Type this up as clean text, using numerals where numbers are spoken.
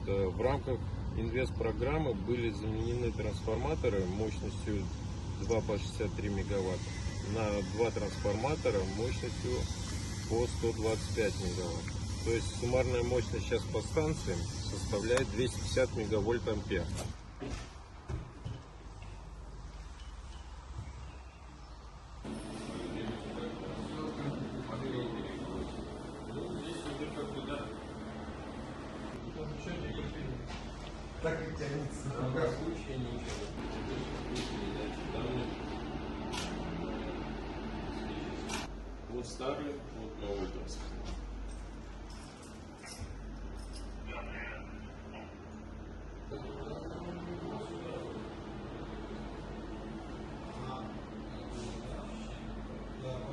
В рамках инвест-программы были заменены трансформаторы мощностью 2 по 63 мегаватта на 2 трансформатора мощностью по 125 мегаватт. То есть суммарная мощность сейчас по станциям составляет 250 мегавольт ампер. Так и тянется. В данном случае ничего. Вот старый, вот новый трансформатор.